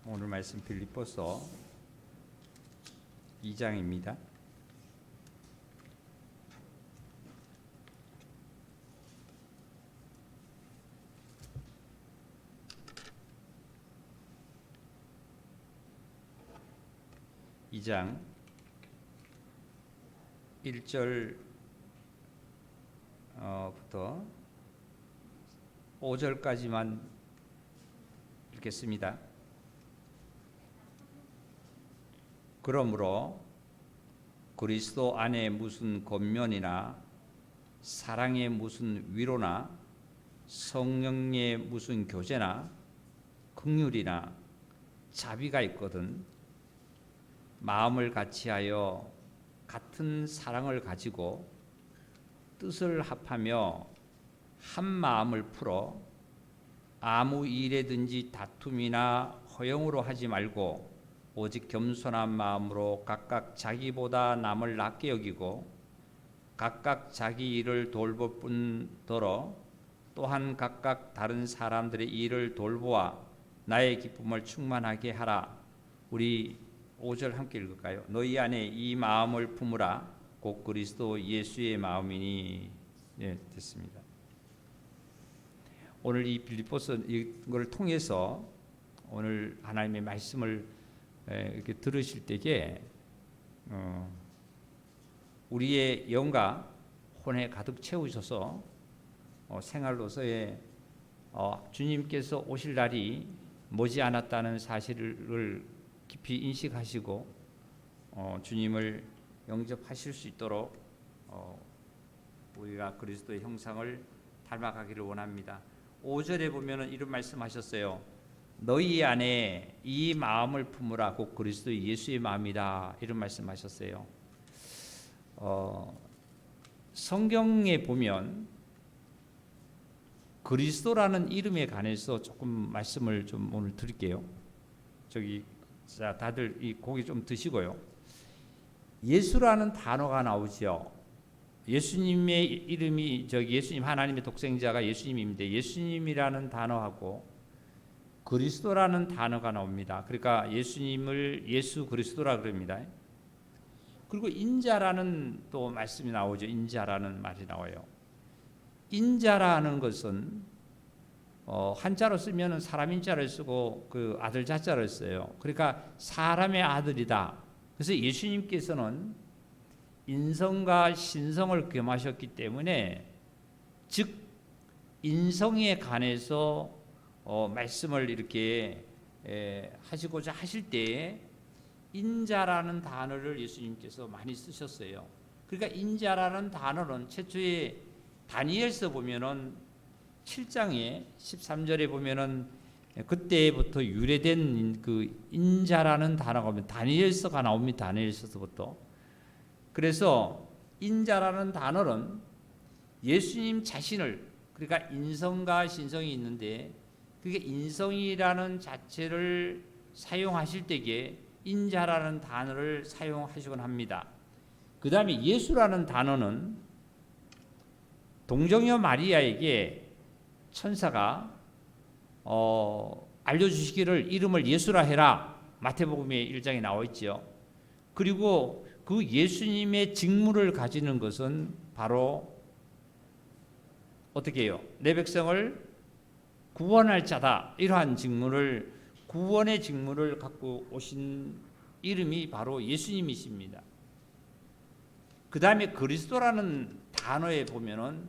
오늘 말씀 빌립보서 2장입니다. 이 장 1절부터 5절까지만 읽겠습니다. 그러므로 그리스도 안에 무슨 권면이나 사랑의 무슨 위로나 성령의 무슨 교제나 긍휼이나 자비가 있거든 마음을 같이하여 같은 사랑을 가지고 뜻을 합하며 한 마음을 풀어 아무 일에든지 다툼이나 허영으로 하지 말고 오직 겸손한 마음으로 각각 자기보다 남을 낫게 여기고 각각 자기 일을 돌볼 뿐더러 또한 각각 다른 사람들의 일을 돌보아 나의 기쁨을 충만하게 하라. 우리 5절 함께 읽을까요? 너희 안에 이 마음을 품으라. 곧 그리스도 예수의 마음이니. 네, 됐습니다. 오늘 이 빌립보서 이걸 통해서 오늘 하나님의 말씀을 이렇게 들으실 때에 우리의 영과 혼에 가득 채우셔서 생활로서의 주님께서 오실 날이 머지않았다는 사실을 깊이 인식하시고 주님을 영접하실 수 있도록 우리가 그리스도의 형상을 닮아가기를 원합니다. 5절에 보면은 이런 말씀하셨어요. 너희 안에 이 마음을 품으라. 곧 그리스도 예수의 마음이다. 이런 말씀하셨어요. 성경에 보면 그리스도라는 이름에 관해서 조금 말씀을 좀 오늘 드릴게요. 자, 다들 이 고기 좀 드시고요. 예수라는 단어가 나오죠. 예수님의 이름이 예수님 하나님의 독생자가 예수님인데 예수님이라는 단어하고 그리스도라는 단어가 나옵니다. 그러니까 예수님을 예수 그리스도라 그럽니다. 그리고 인자라는 또 말씀이 나오죠. 인자라는 말이 나와요. 인자라는 것은 한자로 쓰면은 사람 인자를 쓰고 그 아들 자자를 써요. 그러니까 사람의 아들이다. 그래서 예수님께서는 인성과 신성을 겸하셨기 때문에 즉 인성에 관해서 말씀을 이렇게 하시고자 하실 때에 인자라는 단어를 예수님께서 많이 쓰셨어요. 그러니까 인자라는 단어는 최초에 다니엘서 보면은 7장에 13절에 보면은 그때부터 유래된 그 인자라는 단어가 오면 다니엘서가 나옵니다. 다니엘서부터. 그래서 인자라는 단어는 예수님 자신을 그러니까 인성과 신성이 있는데 그게 인성이라는 자체를 사용하실 때에 인자라는 단어를 사용하시곤 합니다. 그 다음에 예수라는 단어는 동정녀 마리아에게 천사가 알려주시기를 이름을 예수라 해라. 마태복음의 1장에 나와 있죠. 그리고 그 예수님의 직무를 가지는 것은 바로 어떻게 해요? 내 백성을 구원할 자다. 이러한 직무를 구원의 직무를 갖고 오신 이름이 바로 예수님이십니다. 그 다음에 그리스도라는 단어에 보면은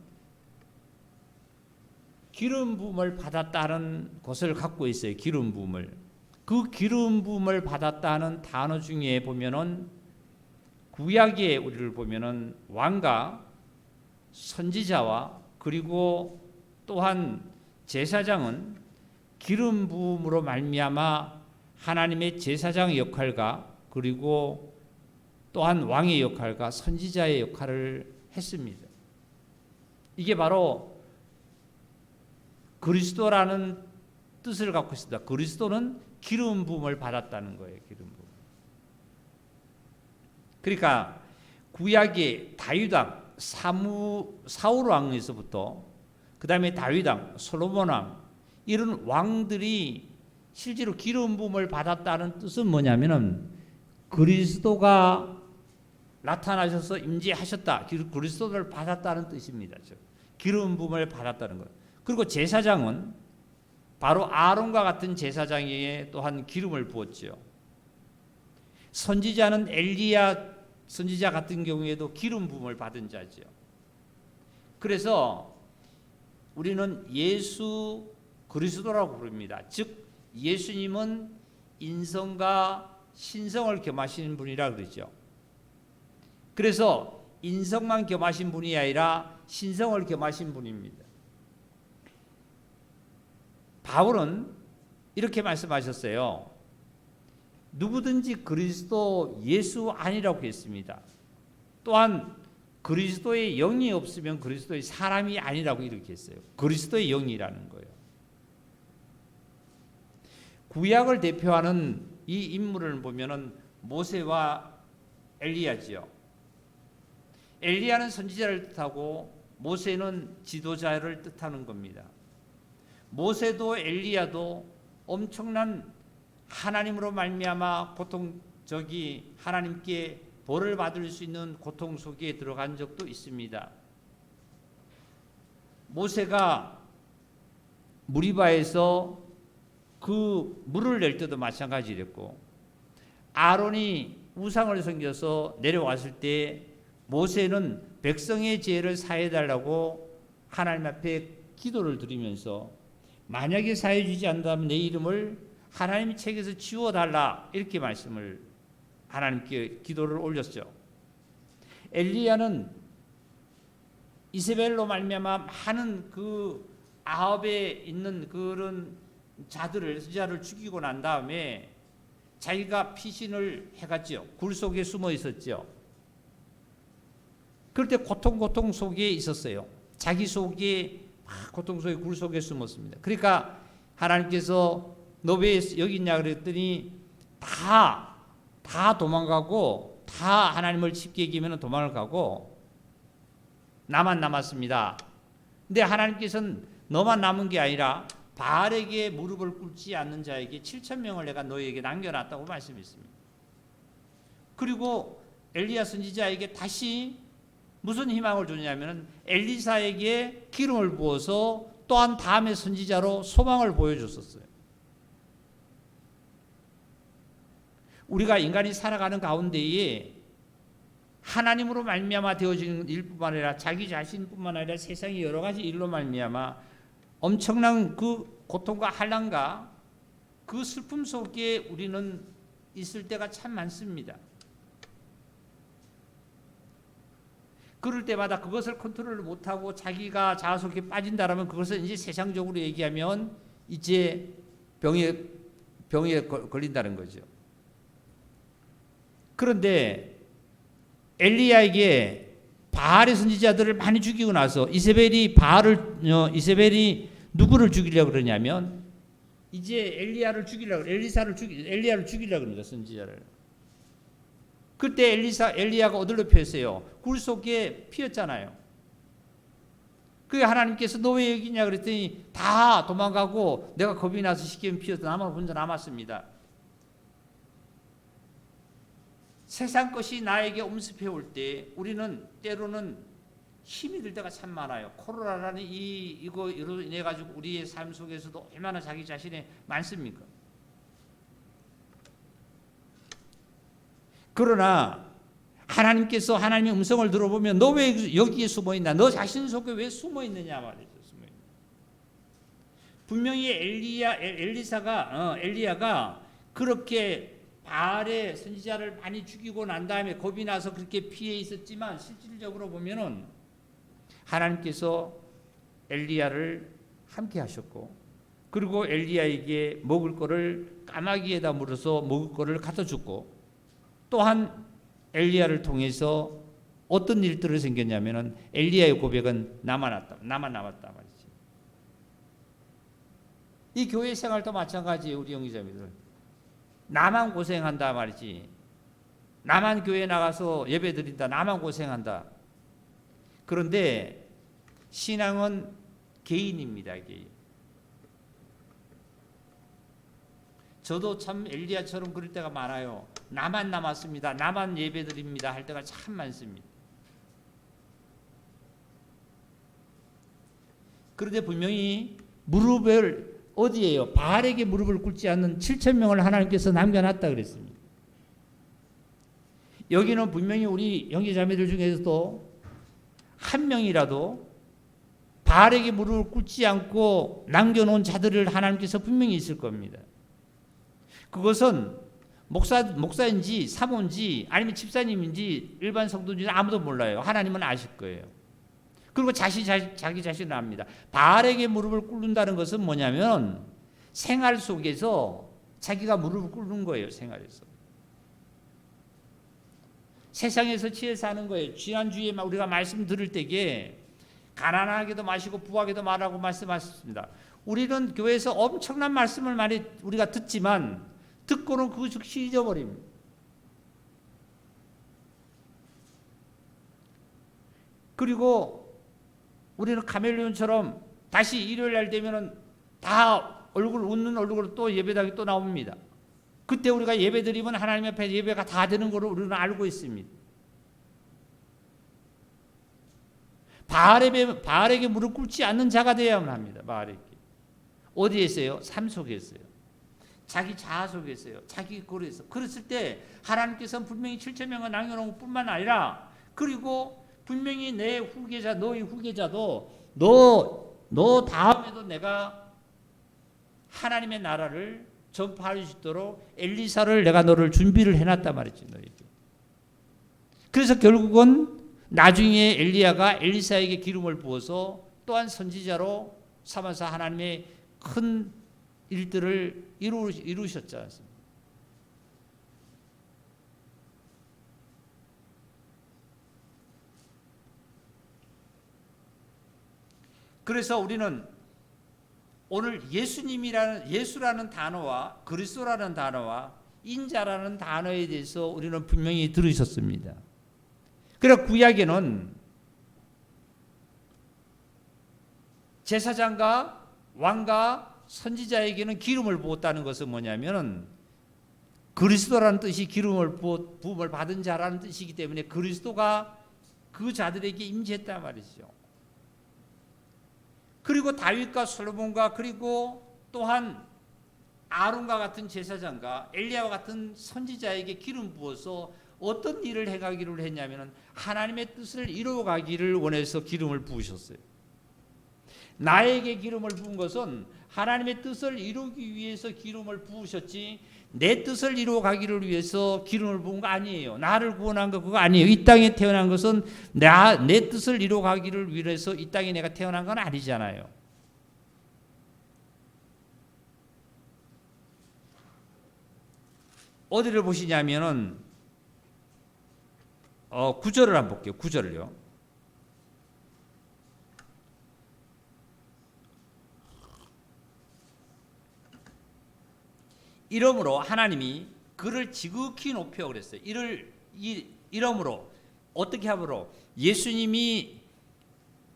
기름 부음을 받았다는 것을 갖고 있어요. 기름 부음을. 그 기름 부음을 받았다는 단어 중에 보면은 구약에 우리를 보면은 왕과 선지자와 그리고 또한 제사장은 기름 부음으로 말미암아 하나님의 제사장의 역할과 그리고 또한 왕의 역할과 선지자의 역할을 했습니다. 이게 바로 그리스도라는 뜻을 갖고 있습니다. 그리스도는 기름 부음을 받았다는 거예요. 기름 부음. 그러니까 구약의 다윗왕 사울 왕에서부터 그 다음에 다윗왕 솔로몬 왕 이런 왕들이 실제로 기름 부음을 받았다는 뜻은 뭐냐면은 그리스도가 나타나셔서 임재하셨다. 그리스도를 받았다는 뜻입니다. 기름 부음을 받았다는 것. 그리고 제사장은 바로 아론과 같은 제사장에게 또한 기름을 부었지요. 선지자는 엘리야 선지자 같은 경우에도 기름 부음을 받은 자지요. 그래서 우리는 예수 그리스도라고 부릅니다. 즉 예수님은 인성과 신성을 겸하신 분이라 그러죠. 그래서 인성만 겸하신 분이 아니라 신성을 겸하신 분입니다. 바울은 이렇게 말씀하셨어요. 누구든지 그리스도 예수 아니라고 했습니다. 또한 그리스도의 영이 없으면 그리스도의 사람이 아니라고 이렇게 했어요. 그리스도의 영이라는 거예요. 구약을 대표하는 이 인물을 보면은 모세와 엘리야지요. 엘리야는 선지자를 뜻하고 모세는 지도자를 뜻하는 겁니다. 모세도 엘리야도 엄청난 하나님으로 말미암아 하나님께 벌을 받을 수 있는 고통 속에 들어간 적도 있습니다. 모세가 무리바에서 그 물을 낼 때도 마찬가지였고, 아론이 우상을 섬겨서 내려왔을 때 모세는 백성의 죄를 사해달라고 하나님 앞에 기도를 드리면서 만약에 사해 주지 않는다면 내 이름을 하나님 책에서 지워달라 이렇게 말씀을 하나님께 기도를 올렸죠. 엘리야는 이세벨로 말미암아 많은 그 아합에 있는 그런 선지자를 죽이고 난 다음에 자기가 피신을 해갔죠. 굴 속에 숨어 있었죠. 그럴 때 고통 속에 있었어요. 자기 속에 고통 속에 굴 속에 숨었습니다. 그러니까 하나님께서 너 왜 여기 있냐 그랬더니 다 도망가고 다 하나님을 쉽게 이기면 도망을 가고 나만 남았습니다. 근데 하나님께서는 너만 남은 게 아니라 바알에게 무릎을 꿇지 않는 자에게 7,000명을 내가 너에게 남겨놨다고 말씀했습니다. 그리고 엘리야 선지자에게 다시 무슨 희망을 주냐면 엘리사에게 기름을 부어서 또한 다음의 선지자로 소망을 보여줬었어요. 우리가 인간이 살아가는 가운데에 하나님으로 말미암아 되어진 일뿐만 아니라 자기 자신뿐만 아니라 세상의 여러 가지 일로 말미암아 엄청난 그 고통과 한란과 그 슬픔 속에 우리는 있을 때가 참 많습니다. 그럴 때마다 그것을 컨트롤을 못하고 자기가 자아 속에 빠진다라면 그것은 이제 세상적으로 얘기하면 이제 병에 걸린다는 거죠. 그런데 엘리야에게 바알의 선지자들을 많이 죽이고 나서 이세벨이 누구를 죽이려고 그러냐면 이제 엘리야를 죽이려고 그럽니다. 선지자를. 그때 엘리야가 어디로 피었어요? 굴 속에 피었잖아요. 그게 하나님께서 너 왜 여기 있냐 그랬더니 다 도망가고 내가 겁이 나서 시키면 피어서 나만 혼자 남았습니다. 세상 것이 나에게 엄습해 올 때 우리는 때로는 힘이 들 때가 참 많아요. 코로나라는 이거로 인해 가지고 우리의 삶 속에서도 얼마나 자기 자신이 많습니까? 그러나 하나님께서 하나님의 음성을 들어보면 너 왜 여기에 숨어 있나? 너 자신 속에 왜 숨어 있느냐 말이죠. 분명히 엘리야가 그렇게 바알의 선지자를 많이 죽이고 난 다음에 겁이 나서 그렇게 피해 있었지만 실질적으로 보면은 하나님께서 엘리야를 함께 하셨고 그리고 엘리야에게 먹을 거를 까마귀에다 물어서 먹을 거를 갖다 줬고 또한 엘리야를 통해서 어떤 일들이 생겼냐면은 엘리야의 고백은 나만 남았다 말이지. 이 교회 생활도 마찬가지예요. 우리 형제자매들. 나만 고생한다 말이지. 나만 교회 나가서 예배 드린다. 나만 고생한다. 그런데 신앙은 개인입니다. 개인. 저도 참 엘리야처럼 그럴 때가 많아요. 나만 남았습니다. 나만 예배드립니다. 할 때가 참 많습니다. 그런데 분명히 무릎을 어디에요? 바알에게 무릎을 꿇지 않는 7,000명을 하나님께서 남겨놨다 그랬습니다. 여기는 분명히 우리 형제자매들 중에서도 한 명이라도 바알에게 무릎을 꿇지 않고 남겨놓은 자들을 하나님께서 분명히 있을 겁니다. 그것은 목사인지 사모인지 아니면 집사님인지 일반 성도인지 아무도 몰라요. 하나님은 아실 거예요. 그리고 자기 자신은 압니다. 바알에게 무릎을 꿇는다는 것은 뭐냐면 생활 속에서 자기가 무릎을 꿇는 거예요. 생활에서. 세상에서 취해서 하는 거예요. 지난주에 우리가 말씀 들을 때에 가난하게도 마시고 부하게도 말하고 말씀하셨습니다. 우리는 교회에서 엄청난 말씀을 많이 우리가 듣지만 듣고는 그거 즉시 잊어버립니다. 그리고 우리는 카멜레온처럼 다시 일요일 날 되면은 다 웃는 얼굴로 또 예배당에 또 나옵니다. 그때 우리가 예배 드리면 하나님 앞에 예배가 다 되는 걸로 우리는 알고 있습니다. 바알에게 무릎 꿇지 않는 자가 되어야만 합니다. 바알에게. 어디에 있어요? 삶 속에 있어요. 자기 자아 속에 있어요. 자기 거리에서. 그랬을 때 하나님께서는 분명히 7,000명을 남겨놓은 것뿐만 아니라 그리고 분명히 내 후계자, 너의 후계자도 너 다음에도 내가 하나님의 나라를 전파할 수 있도록 엘리사를 내가 너를 준비를 해놨단 말이지 너에게. 그래서 결국은 나중에 엘리야가 엘리사에게 기름을 부어서 또한 선지자로 삼아서 하나님의 큰 일들을 이루셨지 않습니까? 그래서 우리는 오늘 예수라는 단어와 그리스도라는 단어와 인자라는 단어에 대해서 우리는 분명히 들으셨습니다. 그래서 구약에는 제사장과 왕과 선지자에게는 기름을 부었다는 것은 뭐냐면 그리스도라는 뜻이 기름을 부음을 받은 자라는 뜻이기 때문에 그리스도가 그 자들에게 임재했단 말이죠. 그리고 다윗과 솔로몬과 그리고 또한 아론과 같은 제사장과 엘리야와 같은 선지자에게 기름 부어서 어떤 일을 해가기를 했냐면 하나님의 뜻을 이루어가기를 원해서 기름을 부으셨어요. 나에게 기름을 부은 것은 하나님의 뜻을 이루기 위해서 기름을 부으셨지 내 뜻을 이루어가기를 위해서 기름을 부은 거 아니에요. 나를 구원한 거 그거 아니에요. 이 땅에 태어난 것은 내 뜻을 이루어가기를 위해서 이 땅에 내가 태어난 건 아니잖아요. 어디를 보시냐면은 9절을 한번 볼게요. 9절을요. 이러므로 하나님이 그를 지극히 높여 그랬어요. 이러므로 어떻게 하므로 예수님이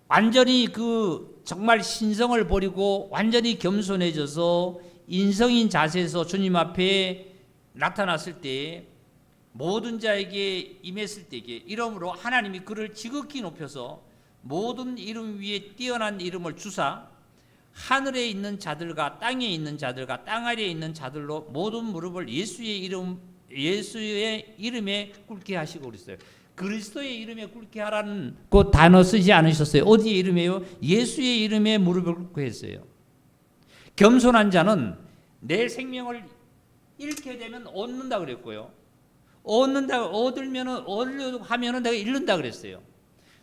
완전히 그 정말 신성을 버리고 완전히 겸손해져서 인성인 자세에서 주님 앞에 나타났을 때 모든 자에게 임했을 때에 이러므로 하나님이 그를 지극히 높여서 모든 이름 위에 뛰어난 이름을 주사 하늘에 있는 자들과 땅에 있는 자들과 땅 아래에 있는 자들로 모든 무릎을 예수의 이름에 꿇게 하시고 그랬어요. 그리스도의 이름에 꿇게 하라는 그 단어 쓰지 않으셨어요. 어디의 이름이에요? 예수의 이름에 무릎을 꿇게 했어요. 겸손한 자는 내 생명을 잃게 되면 얻는다 그랬고요. 얻으려고 하면은 내가 잃는다 그랬어요.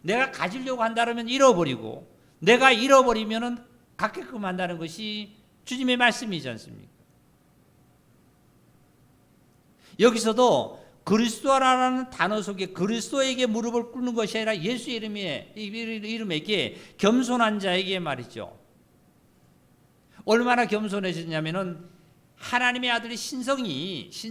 내가 가지려고 한다면 잃어버리고 내가 잃어버리면은 갖게끔 한다는 것이 주님의 말씀이지 않습니까? 여기서도 그리스도라는 단어 속에 그리스도에게 무릎을 꿇는 것이 아니라 예수의 이름에게 겸손한 자에게 말이죠. 얼마나 겸손해졌냐면은 하나님의 아들의 신성으로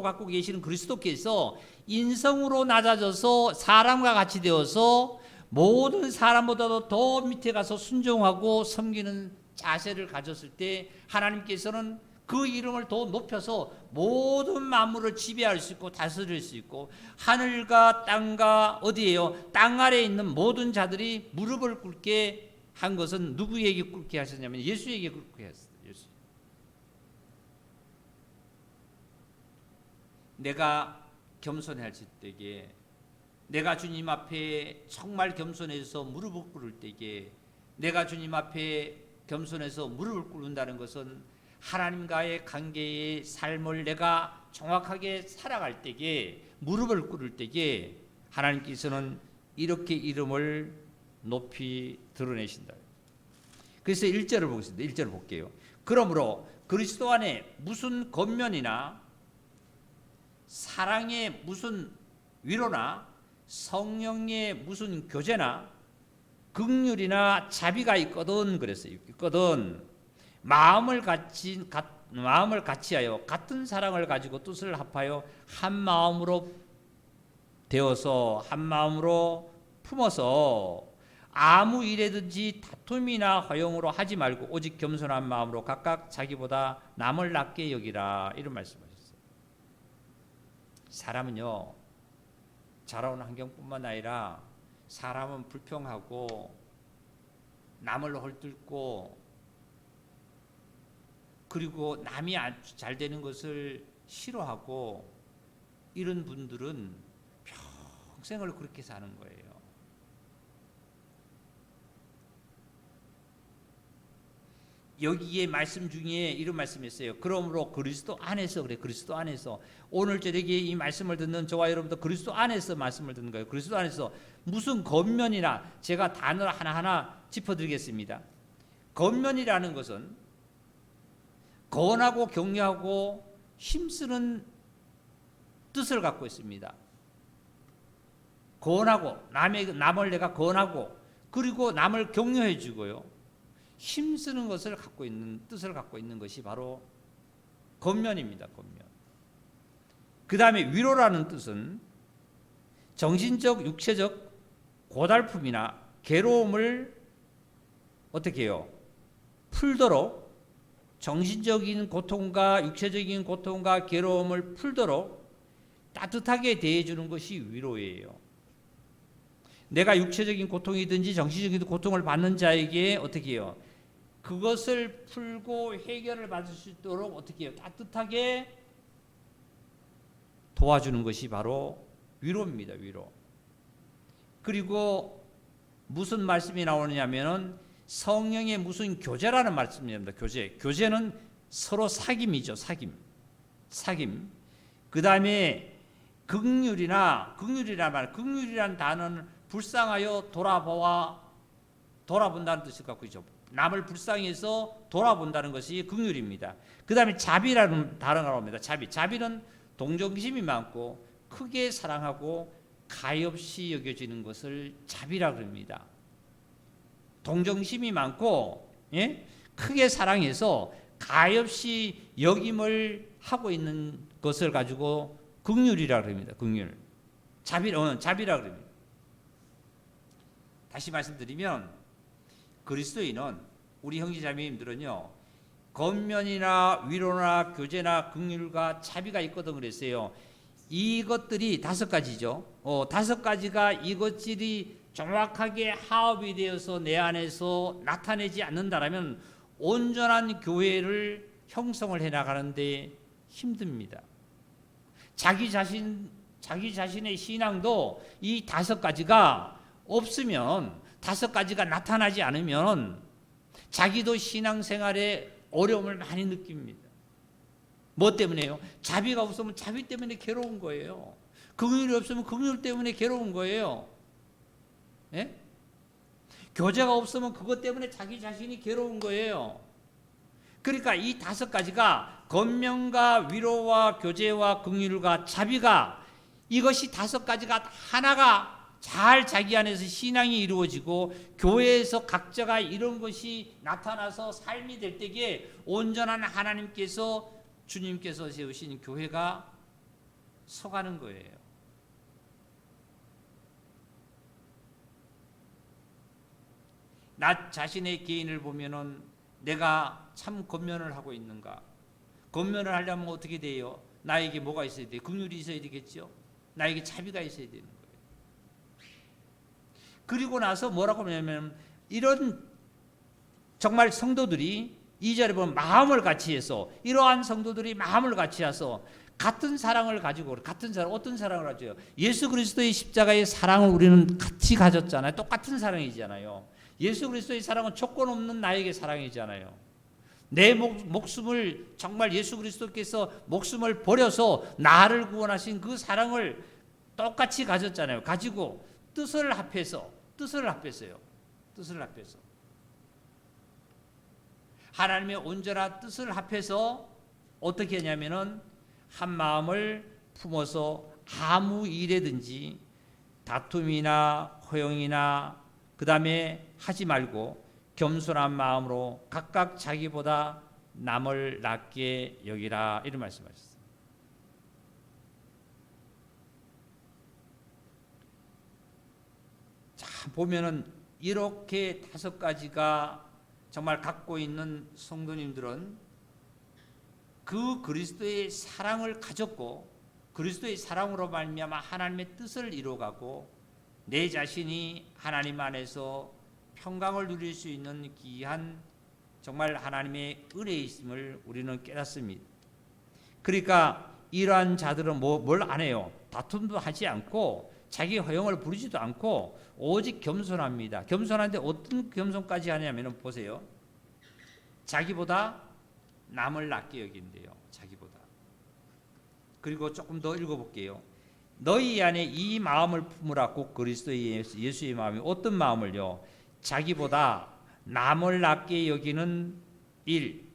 갖고 계시는 그리스도께서 인성으로 낮아져서 사람과 같이 되어서 모든 사람보다도 더 밑에 가서 순종하고 섬기는 자세를 가졌을 때 하나님께서는 그 이름을 더 높여서 모든 만물을 지배할 수 있고 다스릴 수 있고 하늘과 땅과 어디에요? 땅 아래에 있는 모든 자들이 무릎을 꿇게 한 것은 누구에게 꿇게 하셨냐면 예수에게 꿇게 했어요. 예수. 내가 겸손할 때에 내가 주님 앞에 정말 겸손해서 무릎을 꿇을 때에 내가 주님 앞에 겸손해서 무릎을 꿇는다는 것은 하나님과의 관계의 삶을 내가 정확하게 살아갈 때에 무릎을 꿇을 때에 하나님께서는 이렇게 이름을 높이 드러내신다. 그래서 1절을 보겠습니다. 1절을 볼게요. 그러므로 그리스도 안에 무슨 권면이나 사랑의 무슨 위로나 성령의 무슨 교제나 긍휼이나 자비가 있거든 그랬어요. 있거든 마음을 같이하여 같은 사랑을 가지고 뜻을 합하여 한 마음으로 되어서 한 마음으로 품어서 아무 일에든지 다툼이나 허용으로 하지 말고 오직 겸손한 마음으로 각각 자기보다 남을 낫게 여기라 이런 말씀하셨어요. 사람은요 자라온 환경뿐만 아니라 사람은 불평하고 남을 헐뜯고 그리고 남이 잘 되는 것을 싫어하고 이런 분들은 평생을 그렇게 사는 거예요. 여기에 말씀 중에 이런 말씀이 있어요. 그러므로 그리스도 안에서 그래. 그리스도 안에서 오늘 저녁에 이 말씀을 듣는 저와 여러분도 그리스도 안에서 말씀을 듣는 거예요. 그리스도 안에서 무슨 겉면이나 제가 단어를 하나하나 짚어드리겠습니다. 겉면이라는 것은 권하고 격려하고 힘쓰는 뜻을 갖고 있습니다. 권하고 남을 내가 권하고 그리고 남을 격려해 주고요. 힘쓰는 것을 갖고 있는 뜻을 갖고 있는 것이 바로 겉면입니다. 겉면. 그 다음에 위로라는 뜻은 정신적, 육체적 고달픔이나 괴로움을 어떻게 해요? 풀도록 정신적인 고통과 육체적인 고통과 괴로움을 풀도록 따뜻하게 대해주는 것이 위로예요. 내가 육체적인 고통이든지 정신적인 고통을 받는 자에게 어떻게 해요? 그것을 풀고 해결을 받을 수 있도록 어떻게 해요? 따뜻하게 도와주는 것이 바로 위로입니다. 위로. 그리고 무슨 말씀이 나오느냐면은 성령의 무슨 교제라는 말씀입니다. 교제. 교제는 서로 사귐이죠. 사귐. 그 다음에 긍휼이라는 단어는 불쌍하여 돌아본다는 뜻을 갖고 있죠. 남을 불쌍해서 돌아본다는 것이 긍휼입니다. 그 다음에 자비라는 단어가 나옵니다. 자비는 동정심이 많고 크게 사랑하고 가엾이 여겨지는 것을 자비라고 합니다. 동정심이 많고 크게 사랑해서 가엾이 여김을 하고 있는 것을 가지고 긍휼이라고 합니다. 긍휼. 자비라고 합니다. 다시 말씀드리면 그리스도인은 우리 형제자매님들은요. 겉면이나 위로나 교제나 긍휼과 자비가 있거든 그랬어요. 이것들이 5가지죠. 5가지가 이것들이 정확하게 화합이 되어서 내 안에서 나타내지 않는다라면 온전한 교회를 형성을 해나가는데 힘듭니다. 자기 자신의 신앙도 이 5가지가 없으면 5가지가 나타나지 않으면 자기도 신앙생활에 어려움을 많이 느낍니다. 뭐 때문에요? 자비가 없으면 자비 때문에 괴로운 거예요. 긍휼이 없으면 긍휼 때문에 괴로운 거예요. 예? 교제가 없으면 그것 때문에 자기 자신이 괴로운 거예요. 그러니까 이 5가지가 권면과 위로와 교제와 긍휼과 자비가 이것이 5가지가 하나가 잘 자기 안에서 신앙이 이루어지고 교회에서 각자가 이런 것이 나타나서 삶이 될 때에 온전한 하나님께서 주님께서 세우신 교회가 서가는 거예요. 나 자신의 개인을 보면은 내가 참 권면을 하고 있는가? 권면을 하려면 어떻게 돼요? 나에게 뭐가 있어야 돼요? 긍휼이 있어야 되겠죠. 나에게 자비가 있어야 되는 거예요. 그리고 나서 뭐라고 하냐면 이런 정말 성도들이 2절에 보면 마음을 같이 해서 이러한 성도들이 마음을 같이 해서 같은 사랑을 가지고 같은 사랑 어떤 사랑을 가져요? 예수 그리스도의 십자가의 사랑을 우리는 같이 가졌잖아요. 똑같은 사랑이잖아요. 예수 그리스도의 사랑은 조건 없는 나에게 사랑이잖아요. 내 목숨을 정말 예수 그리스도께서 목숨을 버려서 나를 구원하신 그 사랑을 똑같이 가졌잖아요. 가지고 뜻을 합해서요. 하나님의 온전한 뜻을 합해서 어떻게 하냐면은 한 마음을 품어서 아무 일에든지 다툼이나 허용이나 그 다음에 하지 말고 겸손한 마음으로 각각 자기보다 남을 낫게 여기라 이런 말씀하셨어요. 자, 보면은 이렇게 5가지가 정말 갖고 있는 성도님들은 그 그리스도의 사랑을 가졌고 그리스도의 사랑으로 말미암아 하나님의 뜻을 이루어가고 내 자신이 하나님 안에서 평강을 누릴 수 있는 귀한 정말 하나님의 은혜에 있음을 우리는 깨닫습니다. 그러니까 이러한 자들은 뭘 안 해요? 다툼도 하지 않고 자기 허영을 부리지도 않고 오직 겸손합니다. 겸손한데 어떤 겸손까지 하냐면 보세요. 자기보다 남을 낫게 여긴대요. 자기보다. 그리고 조금 더 읽어볼게요. 너희 안에 이 마음을 품으라. 꼭 그리스도의 예수의 마음이 어떤 마음을요? 자기보다 남을 낫게 여기는 일,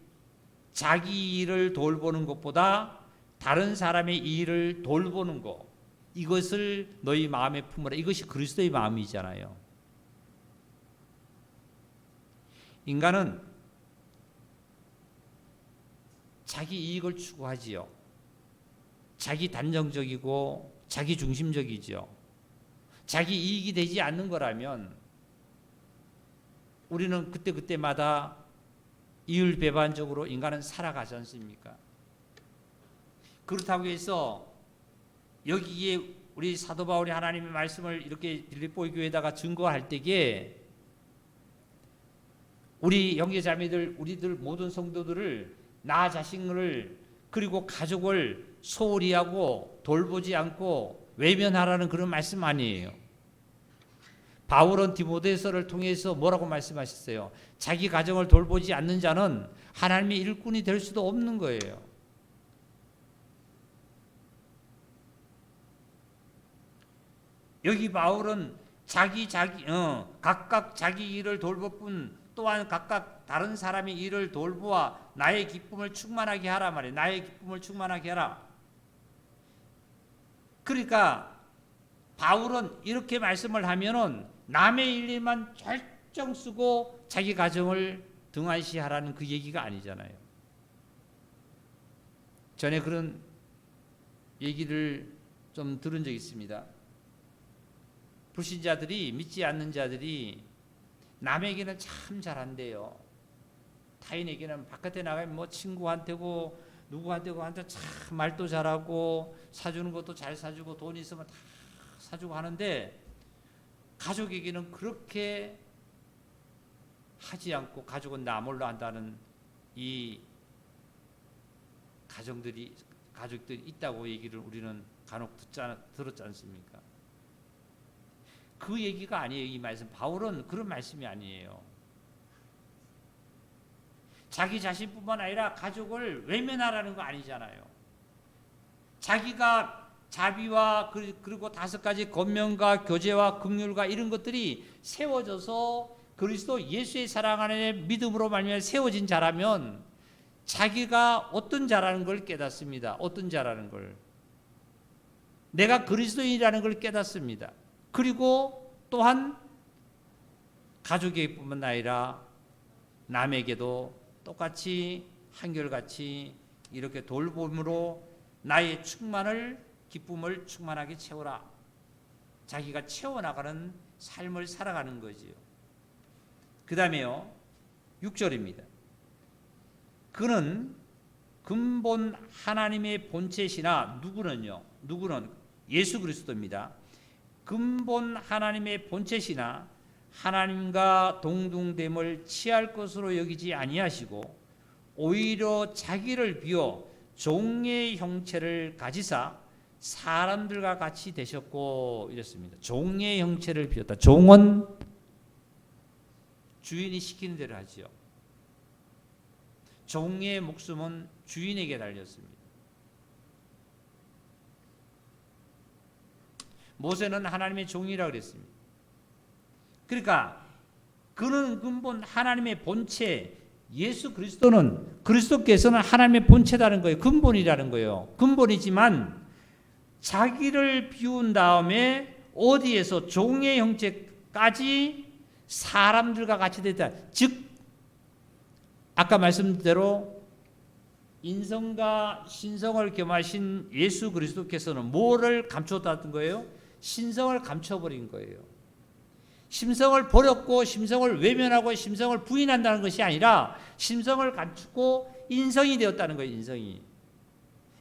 자기 일을 돌보는 것보다 다른 사람의 일을 돌보는 것, 이것을 너희 마음에 품으라. 이것이 그리스도의 마음이잖아요. 인간은 자기 이익을 추구하지요. 자기 단정적이고 자기 중심적이죠. 자기 이익이 되지 않는 거라면 우리는 그때마다 이율배반적으로 인간은 살아가지 않습니까? 그렇다고 해서 여기에 우리 사도 바울이 하나님의 말씀을 이렇게 빌립보 교회에다가 증거할 때에 우리 형제자매들, 우리들 모든 성도들을 나 자신을 그리고 가족을 소홀히 하고 돌보지 않고 외면하라는 그런 말씀 아니에요. 바울은 디모데서를 통해서 뭐라고 말씀하셨어요? 자기 가정을 돌보지 않는 자는 하나님의 일꾼이 될 수도 없는 거예요. 여기 바울은 각각 자기 일을 돌볼 뿐 또한 각각 다른 사람의 일을 돌보아 나의 기쁨을 충만하게 하라 말이에요. 나의 기쁨을 충만하게 하라. 그러니까 바울은 이렇게 말씀을 하면은 남의 일에만 절정 쓰고 자기 가정을 등한시하라는 그 얘기가 아니잖아요. 전에 그런 얘기를 좀 들은 적이 있습니다. 불신자들이, 믿지 않는 자들이 남에게는 참 잘한대요. 타인에게는 바깥에 나가면 뭐 친구한테고 누구한테고 한테 참 말도 잘하고 사주는 것도 잘 사주고 돈 있으면 다 사주고 하는데 가족에게는 그렇게 하지 않고 가족은 나 몰라 한다는 이 가족들이 있다고 얘기를 우리는 간혹 들었지 않습니까? 그 얘기가 아니에요. 이 말씀 바울은 그런 말씀이 아니에요. 자기 자신뿐만 아니라 가족을 외면하라는 거 아니잖아요. 자기가 자비와 그리고 5가지 권면과 교제와 긍휼과 이런 것들이 세워져서 그리스도 예수의 사랑 안에 믿음으로 말미암아 세워진 자라면 자기가 어떤 자라는 걸 깨닫습니다. 어떤 자라는 걸. 내가 그리스도인이라는 걸 깨닫습니다. 그리고 또한 가족에게뿐만 아니라 남에게도 똑같이 한결같이 이렇게 돌봄으로 나의 기쁨을 충만하게 채워라. 자기가 채워나가는 삶을 살아가는 거지요. 그 다음에요 6절입니다. 그는 근본 하나님의 본체시나 누구는 예수 그리스도입니다. 근본 하나님의 본체시나 하나님과 동등됨을 취할 것으로 여기지 아니하시고 오히려 자기를 비워 종의 형체를 가지사 사람들과 같이 되셨고 이랬습니다. 종의 형체를 비웠다. 종은 주인이 시키는 대로 하지요. 종의 목숨은 주인에게 달렸습니다. 모세는 하나님의 종이라고 그랬습니다. 그러니까 그는 근본 하나님의 본체, 예수 그리스도께서는 하나님의 본체라는 거예요. 근본이라는 거예요. 근본이지만 자기를 비운 다음에 어디에서 종의 형체까지 사람들과 같이 됐다. 즉 아까 말씀대로 인성과 신성을 겸하신 예수 그리스도께서는 뭐를 감췄다는 거예요? 신성을 감춰버린 거예요. 심성을 버렸고 심성을 외면하고 심성을 부인한다는 것이 아니라 심성을 감추고 인성이 되었다는 거예요.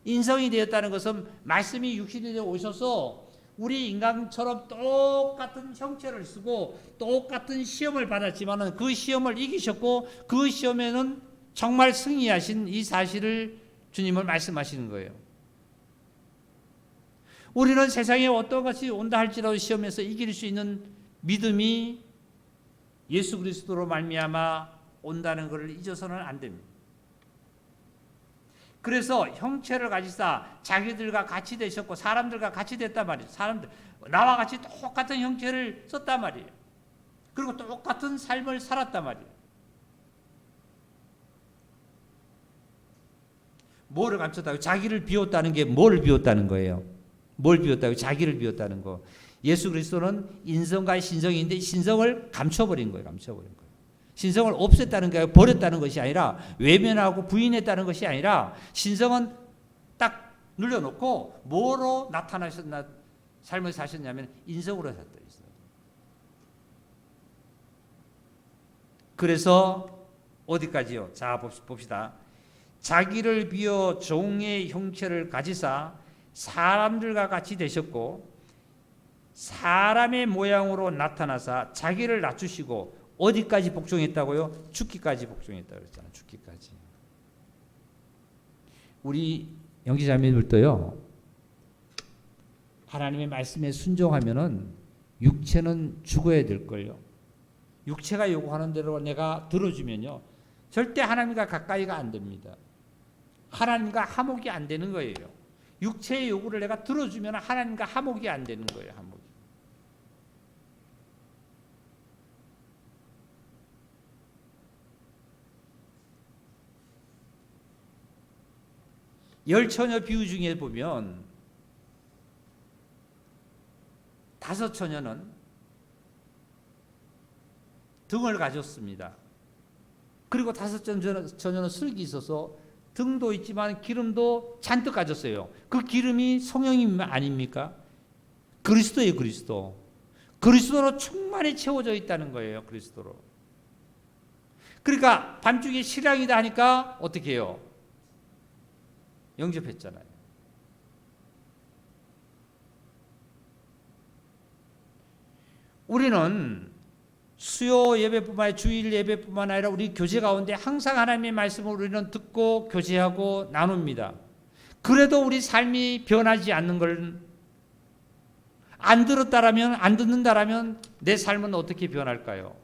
인성이 되었다는 것은 말씀이 육신이 되어 오셔서 우리 인간처럼 똑같은 형체를 쓰고 똑같은 시험을 받았지만 그 시험을 이기셨고 그 시험에는 정말 승리하신 이 사실을 주님을 말씀하시는 거예요. 우리는 세상에 어떤 것이 온다 할지라도 시험에서 이길 수 있는 믿음이 예수 그리스도로 말미암아 온다는 것을 잊어서는 안 됩니다. 그래서 형체를 가지사 자기들과 같이 되셨고 사람들과 같이 됐단 말이에요. 사람들 나와 같이 똑같은 형체를 썼단 말이에요. 그리고 똑같은 삶을 살았단 말이에요. 뭐를 감췄다고? 자기를 비웠다는 게 뭐를 비웠다는 거예요? 뭘 비웠다고? 자기를 비웠다는 거. 예수 그리스도는 인성과 신성인데 신성을 감춰버린 거예요. 신성을 없앴다는 게 버렸다는 것이 아니라 외면하고 부인했다는 것이 아니라 신성은 딱 눌려놓고 뭐로 나타나셨나 삶을 사셨냐면 인성으로 샀다. 그래서 어디까지요? 자 봅시다. 자기를 비워 종의 형체를 가지사 사람들과 같이 되셨고 사람의 모양으로 나타나사 자기를 낮추시고 어디까지 복종했다고요? 죽기까지 복종했다고 그랬잖아요. 죽기까지. 우리 형제자매들도요. 하나님의 말씀에 순종하면은 육체는 죽어야 될 걸요. 육체가 요구하는 대로 내가 들어주면요. 절대 하나님과 가까이가 안 됩니다. 하나님과 화목이 안 되는 거예요. 육체의 요구를 내가 들어주면 하나님과 화목이 안 되는 거예요. 화목이. 열 처녀 비유 중에 보면 5 처녀는 등을 가졌습니다. 그리고 5 처녀는 슬기 있어서 등도 있지만 기름도 잔뜩 가졌어요. 그 기름이 성령님 아닙니까? 그리스도예요. 그리스도로 충만히 채워져 있다는 거예요. 그리스도로. 그러니까 밤중에 실랑이다 하니까 어떻게 해요? 영접했잖아요. 우리는 수요 예배뿐만 아니라 주일 예배뿐만 아니라 우리 교제 가운데 항상 하나님의 말씀을 우리는 듣고 교제하고 나눕니다. 그래도 우리 삶이 변하지 않는 걸 안 듣는다라면 내 삶은 어떻게 변할까요?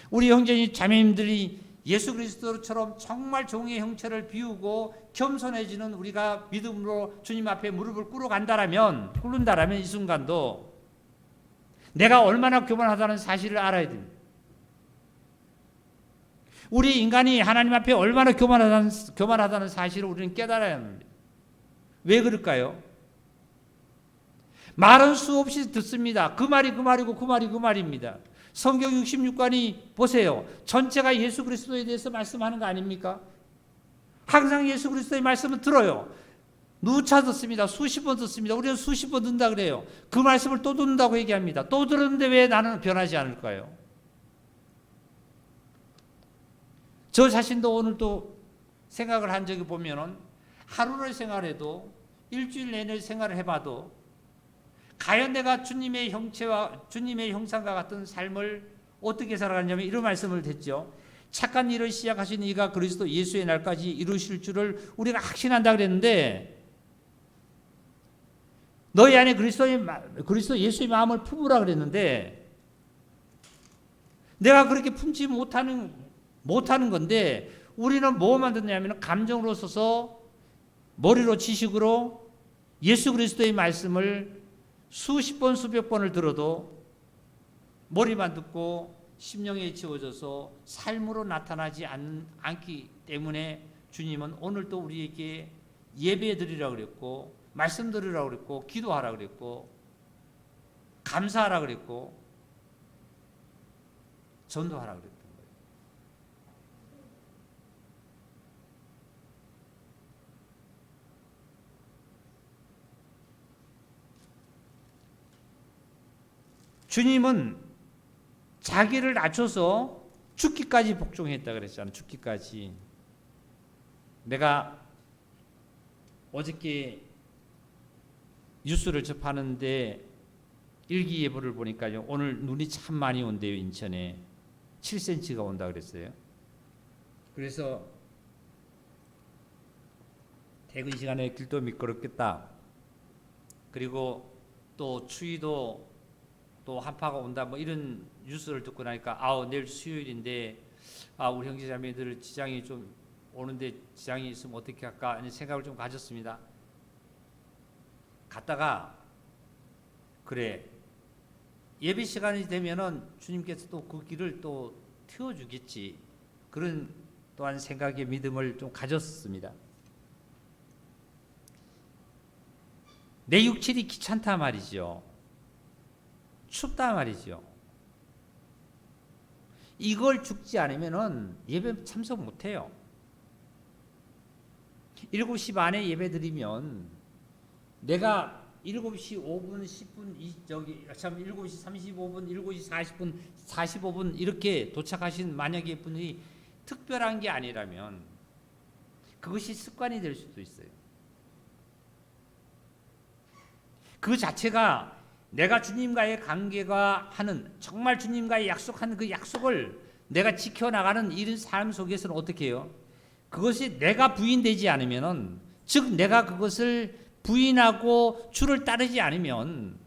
우리 형제님 자매님들이 예수 그리스도처럼 정말 종의 형체를 비우고 겸손해지는 우리가 믿음으로 주님 앞에 무릎을 꿇는다라면 이 순간도 내가 얼마나 교만하다는 사실을 알아야 됩니다. 우리 인간이 하나님 앞에 얼마나 교만하다는 사실을 우리는 깨달아야 합니다. 왜 그럴까요? 말은 수없이 듣습니다. 그 말이 그 말이고 그 말이 그 말입니다. 성경 66권이 보세요. 전체가 예수 그리스도에 대해서 말씀하는 거 아닙니까? 항상 예수 그리스도의 말씀을 들어요. 누차 듣습니다. 수십 번 듣습니다. 우리는 수십 번 듣는다 그래요. 그 말씀을 또 듣는다고 얘기합니다. 또 들었는데 왜 나는 변하지 않을까요? 저 자신도 오늘 또 생각을 한 적이 보면은 하루를 생활해도 일주일 내내 생활을 해봐도 과연 내가 주님의 형체와 주님의 형상과 같은 삶을 어떻게 살아가냐면 이런 말씀을 했죠. 착한 일을 시작하신 이가 그리스도 예수의 날까지 이루실 줄을 우리가 확신한다 그랬는데 너희 안에 그리스도 예수의 마음을 품으라 그랬는데 내가 그렇게 품지 못하는 건데 우리는 뭐만 듣냐면 감정으로 써서 머리로 지식으로 예수 그리스도의 말씀을 수십 번 수백 번을 들어도 머리만 듣고 심령에 채워져서 삶으로 나타나지 않기 때문에 주님은 오늘도 우리에게 예배 드리라고 그랬고 말씀 드리라고 그랬고 기도하라고 그랬고 감사하라고 그랬고 전도하라고 그랬던 거예요. 주님은 자기를 낮춰서 죽기까지 복종했다 그랬잖아요. 죽기까지. 내가 어저께 뉴스를 접하는데 일기예보를 보니까요. 오늘 눈이 참 많이 온대요. 인천에 7cm가 온다 그랬어요. 그래서 퇴근 시간에 길도 미끄럽겠다. 그리고 또 추위도 또 한파가 온다 뭐 이런 뉴스를 듣고 나니까 내일 수요일인데 우리 형제자매들 지장이 좀 오는데 지장이 있으면 어떻게 할까 하는 생각을 좀 가졌습니다. 갔다가 그래 예배 시간이 되면은 주님께서 또 그 길을 또 틔워주겠지 그런 또한 생각의 믿음을 좀 가졌습니다. 내 육칠이 귀찮다 말이죠. 춥다 말이죠. 이걸 죽지 않으면은 예배 참석 못해요. 7시 반에 예배 드리면 내가 7시 5분, 10분, 7시 35분, 7시 40분, 45분 이렇게 도착하신 만약에 분이 특별한 게 아니라면 그것이 습관이 될 수도 있어요. 그 자체가 내가 주님과의 관계가 하는 정말 주님과의 약속하는 그 약속을 내가 지켜나가는 이런 삶 속에서는 어떻게 해요? 그것이 내가 부인되지 않으면은 즉 내가 그것을 부인하고 주를 따르지 않으면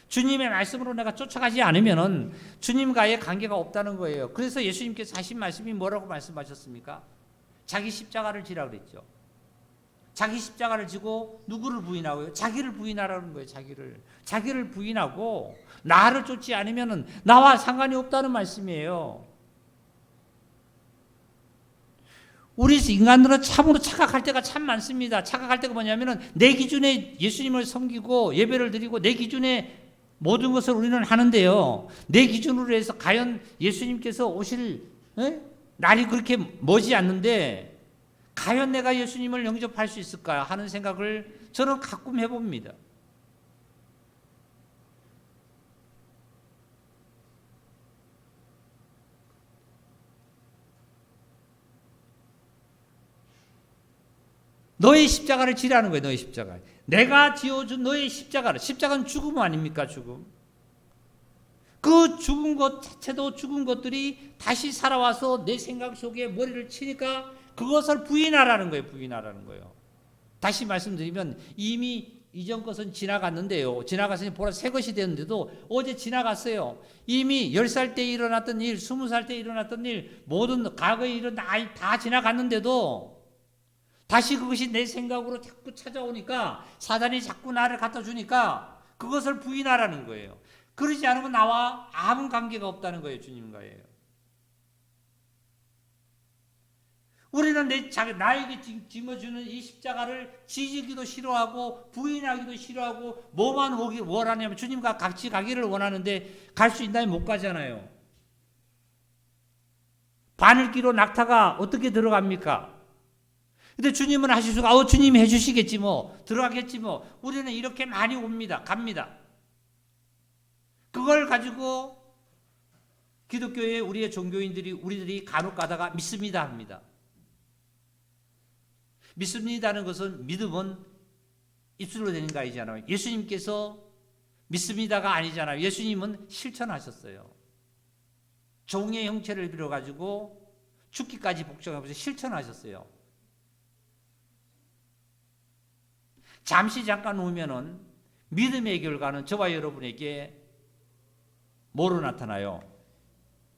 주님의 말씀으로 내가 쫓아가지 않으면은 주님과의 관계가 없다는 거예요. 그래서 예수님께서 하신 말씀이 뭐라고 말씀하셨습니까? 자기 십자가를 지라 그랬죠. 자기 십자가를 지고 누구를 부인하고요? 자기를 부인하라는 거예요. 자기를 부인하고 나를 쫓지 않으면은 나와 상관이 없다는 말씀이에요. 우리 인간들은 참으로 착각할 때가 참 많습니다. 착각할 때가 뭐냐면은 내 기준에 예수님을 섬기고 예배를 드리고 내 기준에 모든 것을 우리는 하는데요. 내 기준으로 해서 과연 예수님께서 오실 날이 그렇게 머지 않는데 과연 내가 예수님을 영접할 수 있을까 하는 생각을 저는 가끔 해봅니다. 너의 십자가를 지라는 거예요. 너의 십자가. 내가 지어준 너의 십자가를. 십자가는 죽음 아닙니까? 죽음. 그 죽은 것 자체도 죽은 것들이 다시 살아와서 내 생각 속에 머리를 치니까 그것을 부인하라는 거예요. 부인하라는 거예요. 다시 말씀드리면 이미 이전 것은 지나갔는데요. 지나갔으니 보라 새 것이 되는데도 어제 지나갔어요. 이미 10살 때 일어났던 일, 20살 때 일어났던 일, 모든 과거의 일은 다 지나갔는데도 다시 그것이 내 생각으로 자꾸 찾아오니까 사단이 자꾸 나를 갖다 주니까 그것을 부인하라는 거예요. 그러지 않으면 나와 아무 관계가 없다는 거예요. 주님과예요. 우리는 나에게 짊어주는 이 십자가를 지지기도 싫어하고 부인하기도 싫어하고 뭐만 원하냐면 주님과 같이 가기를 원하는데 갈 수 있나요? 못 가잖아요. 바늘기로 낙타가 어떻게 들어갑니까? 근데 주님은 하실 수가 주님이 해주시겠지 뭐 들어가겠지 뭐 우리는 이렇게 많이 옵니다. 갑니다. 그걸 가지고 기독교의 우리의 종교인들이 우리들이 간혹 가다가 믿습니다 합니다. 믿습니다는 것은 믿음은 입술로 되는 거 아니잖아요. 예수님께서 믿습니다가 아니잖아요. 예수님은 실천하셨어요. 종의 형체를 빌어가지고 죽기까지 복종하면서 실천하셨어요. 잠시 잠깐 오면은 믿음의 결과는 저와 여러분에게 뭐로 나타나요?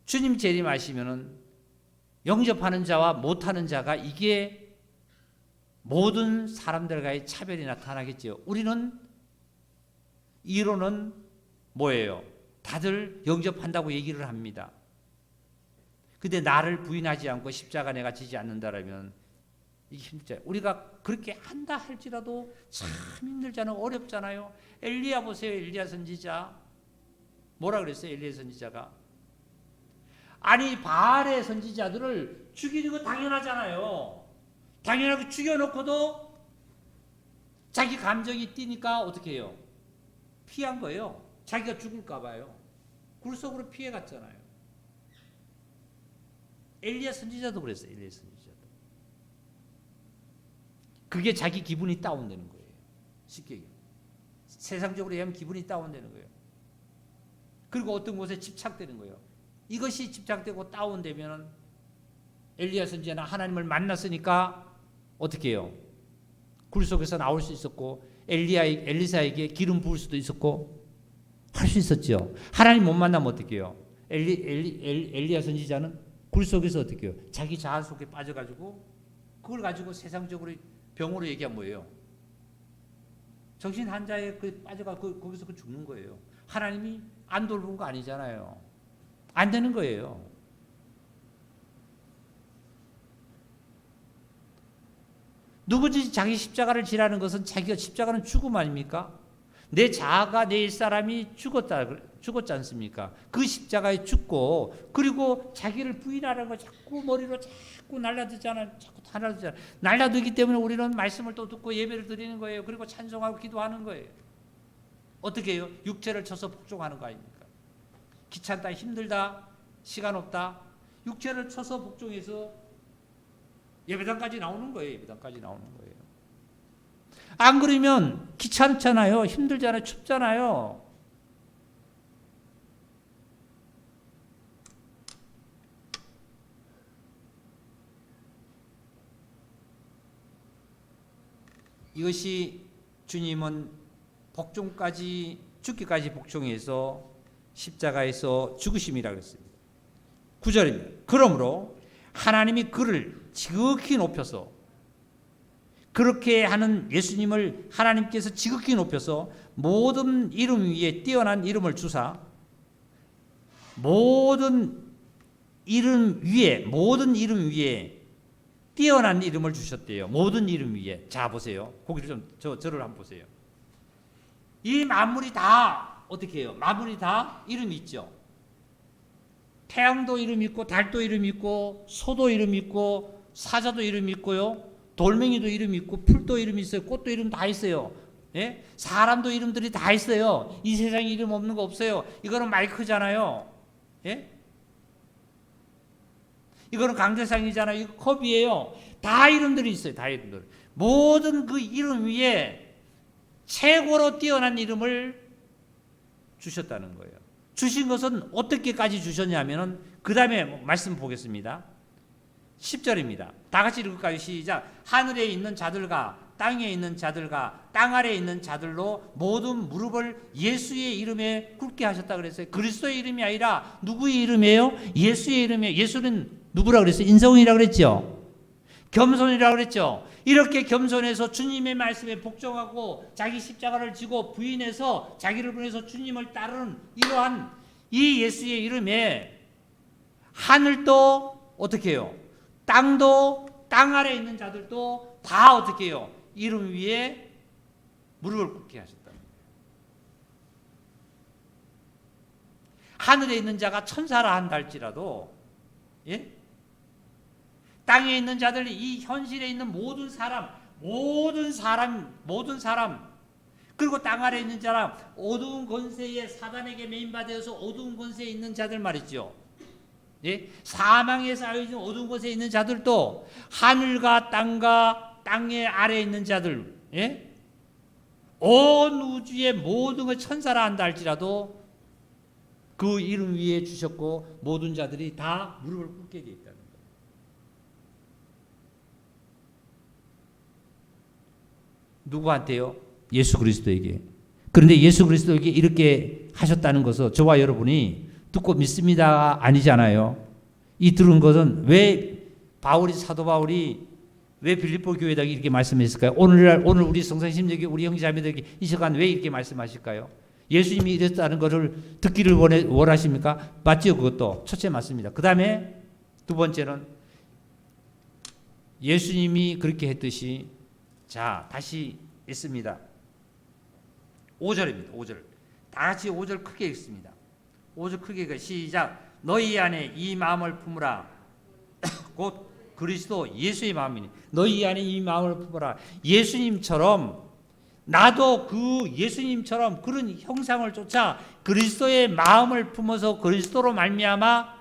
주님 재림하시면은 영접하는 자와 못하는 자가 이게 모든 사람들과의 차별이 나타나겠죠. 우리는 이론은 뭐예요? 다들 영접한다고 얘기를 합니다. 근데 나를 부인하지 않고 십자가 내가 지지 않는다라면 이게 힘들잖아요. 우리가 그렇게 한다 할지라도 참 힘들잖아요. 어렵잖아요. 엘리야 보세요. 엘리야 선지자. 뭐라 그랬어요? 엘리야 선지자가. 아니 바알의 선지자들을 죽이는 거 당연하잖아요. 당연하게 죽여놓고도 자기 감정이 뛰니까 어떻게 해요? 피한 거예요. 자기가 죽을까 봐요. 굴 속으로 피해갔잖아요. 엘리야 선지자도 그랬어요. 엘리야 선지자도. 그게 자기 기분이 다운되는 거예요. 쉽게 얘기하면. 세상적으로 얘기하면 기분이 다운되는 거예요. 그리고 어떤 곳에 집착되는 거예요. 이것이 집착되고 다운되면 엘리야 선지자는 하나님을 만났으니까 어떻게 해요? 굴 속에서 나올 수 있었고 엘리사에게 기름 부을 수도 있었고 할 수 있었죠. 하나님 못 만나면 어떻게 해요? 엘리야 선지자는 굴 속에서 어떻게 해요? 자기 자아 속에 빠져가지고 그걸 가지고 세상적으로 병으로 얘기하면 뭐예요? 정신 한자에 빠져가 거기서 죽는 거예요. 하나님이 안 돌본 거 아니잖아요. 안 되는 거예요. 누구든지 자기 십자가를 지라는 것은 자기가 십자가는 죽음 아닙니까? 내 자아가 내 일사람이 죽었지 않습니까? 그 십자가에 죽고 그리고 자기를 부인하라는 거 자꾸 머리로 자꾸 날라들잖아요. 자꾸 날라들잖아요. 날라들기 때문에 우리는 말씀을 또 듣고 예배를 드리는 거예요. 그리고 찬송하고 기도하는 거예요. 어떻게 해요? 육체를 쳐서 복종하는 거 아닙니까? 귀찮다, 힘들다, 시간 없다. 육체를 쳐서 복종해서 예배당까지 나오는 거예요. 예배당까지 나오는 거예요. 안 그러면 귀찮잖아요. 힘들잖아요. 춥잖아요. 이것이 주님은 복종까지 죽기까지 복종해서 십자가에서 죽으심이라고 했습니다. 9절입니다. 그러므로 하나님이 그를 지극히 높여서 그렇게 하는 예수님을 하나님께서 지극히 높여서 모든 이름 위에 뛰어난 이름을 주사 모든 이름 위에 뛰어난 이름을 주셨대요. 모든 이름 위에. 자 보세요. 거기를 좀 저를 한번 보세요. 이 만물이 다 어떻게 해요? 만물이 다 이름이 있죠. 태양도 이름 있고 달도 이름 있고 소도 이름 있고 사자도 이름 있고요. 돌멩이도 이름 있고 풀도 이름 있어요. 꽃도 이름 다 있어요. 예? 사람도 이름들이 다 있어요. 이 세상에 이름 없는 거 없어요. 이거는 마이크잖아요. 예? 이거는 강대상이잖아요. 이거 컵이에요. 다 이름들이 있어요. 다 이름들. 모든 그 이름 위에 최고로 뛰어난 이름을 주셨다는 거예요. 주신 것은 어떻게까지 주셨냐면은 그 다음에 말씀 보겠습니다. 10절입니다. 다 같이 읽을까요? 시작. 하늘에 있는 자들과 땅에 있는 자들과 땅 아래에 있는 자들로 모든 무릎을 예수의 이름에 꿇게 하셨다 그랬어요. 그리스도의 이름이 아니라 누구의 이름이에요? 예수의 이름이에요. 예수는 누구라 그랬어요? 인성이라고 그랬죠. 겸손이라고 그랬죠. 이렇게 겸손해서 주님의 말씀에 복종하고 자기 십자가를 지고 부인해서 자기를 부인해서 주님을 따르는 이러한 이 예수의 이름에 하늘도 어떻게 해요? 땅도 땅 아래에 있는 자들도 다 어떻게 해요? 이름 위에 무릎을 꿇게 하셨다. 하늘에 있는 자가 천사라 한다 할지라도 예? 땅에 있는 자들, 이 현실에 있는 모든 사람, 그리고 땅 아래에 있는 사람, 어두운 권세에 사단에게 메인받아서 어두운 권세에 있는 자들 말이죠. 예? 사망에 쌓여있는 어두운 곳에 있는 자들도 하늘과 땅과 땅의 아래에 있는 자들, 예? 온 우주의 모든 걸 천사라 한다 할지라도 그 이름 위에 주셨고 모든 자들이 다 무릎을 꿇게 되어 있다는 거예요. 누구한테요? 예수 그리스도에게. 그런데 예수 그리스도에게 이렇게 하셨다는 것은 저와 여러분이 듣고 믿습니다가 아니잖아요. 이 들은 것은 왜 사도 바울이 왜 빌립보 교회에다가 이렇게 말씀했을까요? 오늘 우리 성산심력이 우리 형제자매들에게 이 시간 왜 이렇게 말씀하실까요? 예수님이 이랬다는 것을 듣기를 원하십니까? 맞죠? 그것도 첫째 맞습니다. 그 다음에 두 번째는 예수님이 그렇게 했듯이 자 다시 읽습니다. 5절입니다. 5절. 다 같이 5절 크게 읽습니다. 5절 크게 시작. 너희 안에 이 마음을 품으라. 곧 그리스도 예수의 마음이니 너희 안에 이 마음을 품어라. 예수님처럼 나도 그 예수님처럼 그런 형상을 쫓아 그리스도의 마음을 품어서 그리스도로 말미암아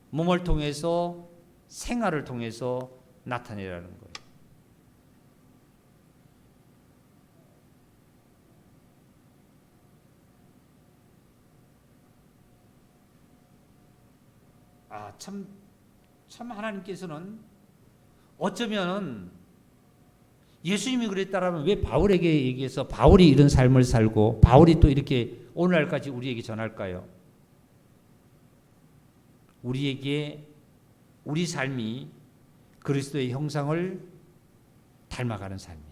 몸을 통해서 생활을 통해서 나타내라는 거예요. 참 하나님께서는 어쩌면 예수님이 그랬다라면 왜 바울에게 얘기해서 바울이 이런 삶을 살고 바울이 또 이렇게 오늘날까지 우리에게 전할까요? 우리에게 우리 삶이 그리스도의 형상을 닮아가는 삶이에요.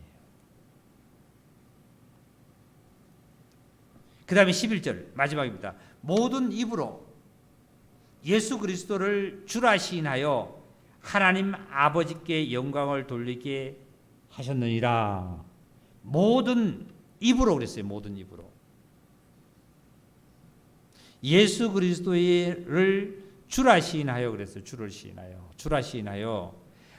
그 다음에 11절 마지막입니다. 모든 입으로 예수 그리스도를 주라 시인하여 하나님 아버지께 영광을 돌리게 하셨느니라. 모든 입으로 그랬어요. 모든 입으로. 예수 그리스도를 주라 시인하여 그랬어요. 주를 시인하여. 주라 시인하여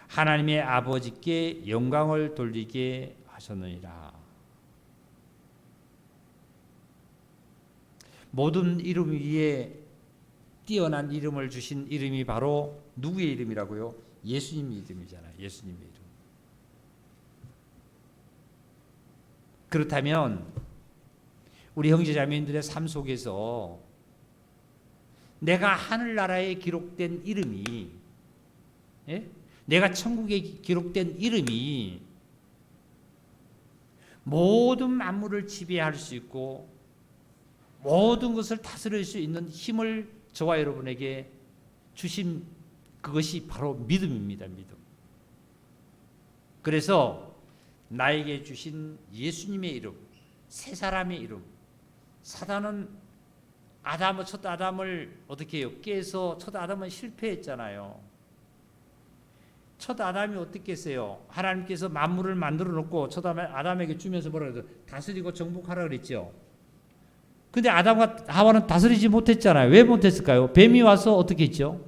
하나님의 아버지께 영광을 돌리게 하셨느니라. 모든 이름 위에 뛰어난 이름을 주신 이름이 바로 누구의 이름이라고요? 예수님의 이름이잖아요. 예수님의 이름. 그렇다면 우리 형제자매님들의 삶 속에서 내가 하늘나라에 기록된 이름이, 예? 내가 천국에 기록된 이름이 모든 만물을 지배할 수 있고 모든 것을 다스릴 수 있는 힘을 저와 여러분에게 주신 그것이 바로 믿음입니다. 믿음. 그래서 나에게 주신 예수님의 이름, 세 사람의 이름. 사단은 첫 아담을 어떻게 해요? 깨서 첫 아담은 실패했잖아요. 첫 아담이 어떻게 했어요? 하나님께서 만물을 만들어 놓고 첫 아담에게 주면서 뭐라 그랬어요? 다스리고 정복하라 그랬죠. 근데 아담과 하와는 다스리지 못했잖아요. 왜 못했을까요? 뱀이 와서 어떻게 했죠?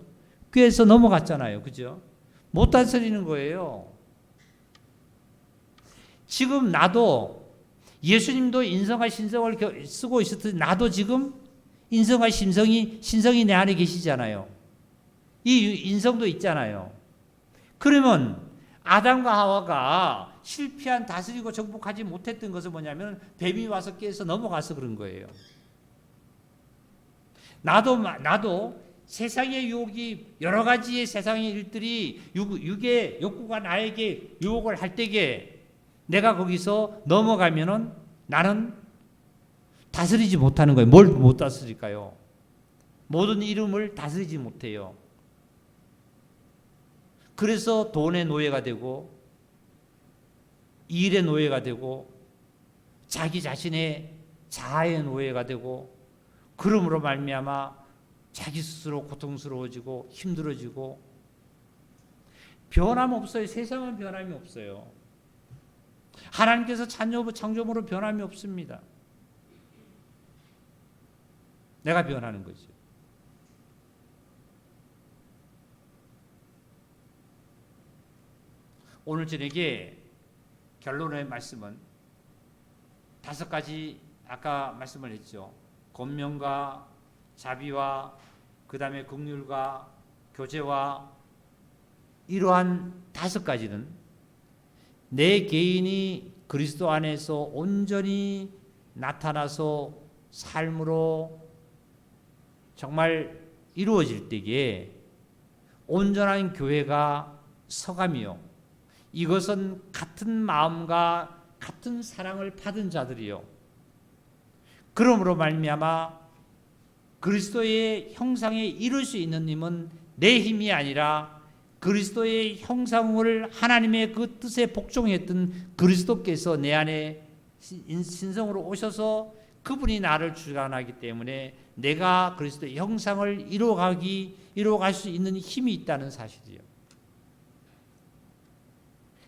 꾀에서 넘어갔잖아요. 그죠? 못 다스리는 거예요. 지금 나도 예수님도 인성과 신성을 쓰고 있었듯이 나도 지금 인성과 신성이 내 안에 계시잖아요. 이 인성도 있잖아요. 그러면 아담과 하와가 실패한 다스리고 정복하지 못했던 것은 뭐냐면 뱀이 와서 깨서 넘어가서 그런 거예요. 나도 세상의 유혹이 여러 가지의 세상의 일들이 육의 욕구가 나에게 유혹을 할 때에 내가 거기서 넘어가면은 나는 다스리지 못하는 거예요. 뭘 못 다스릴까요? 모든 이름을 다스리지 못해요. 그래서 돈의 노예가 되고 일의 노예가 되고 자기 자신의 자아의 노예가 되고 그러므로 말미암아 자기 스스로 고통스러워지고 힘들어지고 변함 없어요. 세상은 변함이 없어요. 하나님께서 창조물은 변함이 없습니다. 내가 변하는 거죠. 오늘 저녁에 결론의 말씀은 5가지 아까 말씀을 했죠. 권면과 자비와 그 다음에 긍휼과 교제와 이러한 5가지는 내 개인이 그리스도 안에서 온전히 나타나서 삶으로 정말 이루어질 때에 온전한 교회가 서감이요. 이것은 같은 마음과 같은 사랑을 받은 자들이요. 그러므로 말미암아 그리스도의 형상에 이룰 수 있는 힘은 내 힘이 아니라 그리스도의 형상을 하나님의 그 뜻에 복종했던 그리스도께서 내 안에 신성으로 오셔서 그분이 나를 주관하기 때문에 내가 그리스도의 형상을 이루어갈 수 있는 힘이 있다는 사실이요.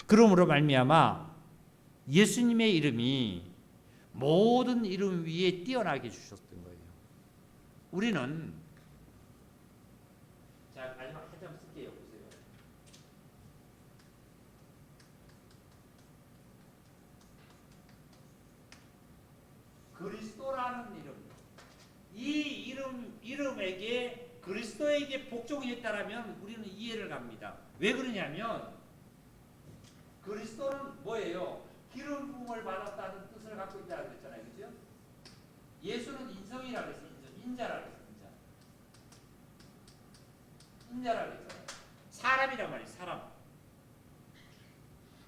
그러므로 말미암아 예수님의 이름이 모든 이름 위에 뛰어나게 주셨던 거예요. 우리는 자 마지막 한 장 쓸게요. 보세요. 그리스도라는 이름, 이 이름에게 그리스도에게 복종했다라면 우리는 이해를 갑니다. 왜 그러냐면 그리스도는 뭐예요? 기름 부음을 받았다는 뜻을 갖고 있다고 그랬잖아요. 그죠? 예수는 인성이라고 했어요. 인자라고 했어요. 인자라고 했잖아요. 사람이란 말이에요. 사람.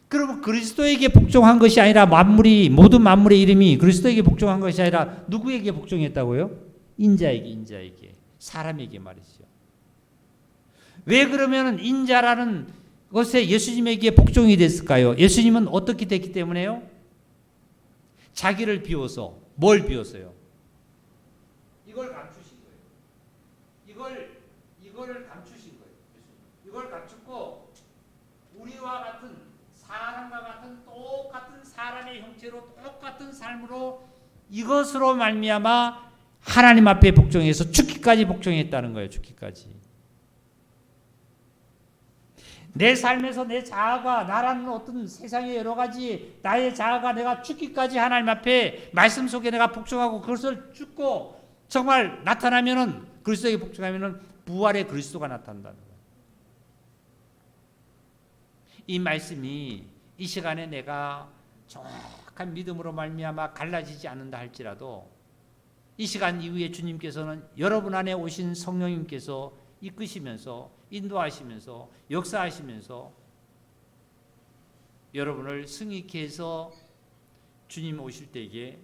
그러면 그리스도에게 복종한 것이 아니라 모든 만물의 이름이 그리스도에게 복종한 것이 아니라 누구에게 복종했다고요? 인자에게, 사람에게 말이죠. 왜 그러면 인자라는 것에 예수님에게 복종이 됐을까요? 예수님은 어떻게 됐기 때문에요? 자기를 비워서. 뭘 비웠어요? 이걸 감추신 거예요. 이걸 감추신 거예요. 이걸 감추고 우리와 같은 사람과 같은 똑같은 사람의 형체로 똑같은 삶으로 이것으로 말미암아 하나님 앞에 복종해서 죽기까지 복종했다는 거예요. 죽기까지. 내 삶에서 내 자아가 나라는 어떤 세상의 여러 가지 나의 자아가 내가 죽기까지 하나님 앞에 말씀 속에 내가 복종하고 그것을 죽고 정말 나타나면은 그리스도에게 복종하면은 부활의 그리스도가 나타난다는 거예요. 이 말씀이 이 시간에 내가 정확한 믿음으로 말미암아 갈라지지 않는다 할지라도 이 시간 이후에 주님께서는 여러분 안에 오신 성령님께서 이끄시면서 인도하시면서 역사하시면서 여러분을 승리케 해서 주님 오실 때에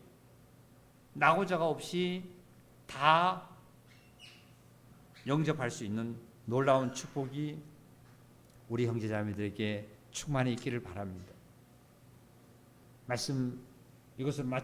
나고자가 없이 다 영접할 수 있는 놀라운 축복이 우리 형제자매들에게 충만히 있기를 바랍니다. 말씀 이것을 마치